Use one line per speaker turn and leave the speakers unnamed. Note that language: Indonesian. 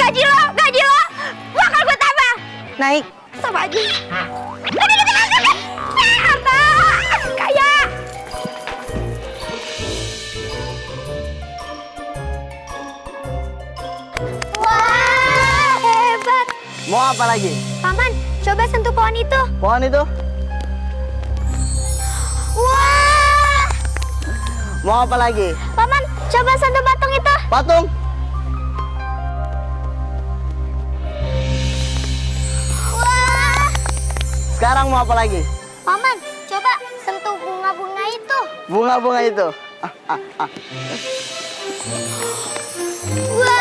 gaji lo bakal gue tambah.
Naik.
Sama aja. Udah kita masuk kan? Harta kaya. Wah, hebat.
Mau apa lagi?
Paman, coba sentuh pohon itu.
Pohon itu?
Wah.
Mau apa lagi?
Paman, coba sentuh patung itu.
Patung?
Wah.
Sekarang mau apa lagi?
Paman, coba sentuh bunga-bunga itu.
Bunga-bunga itu?
Wah.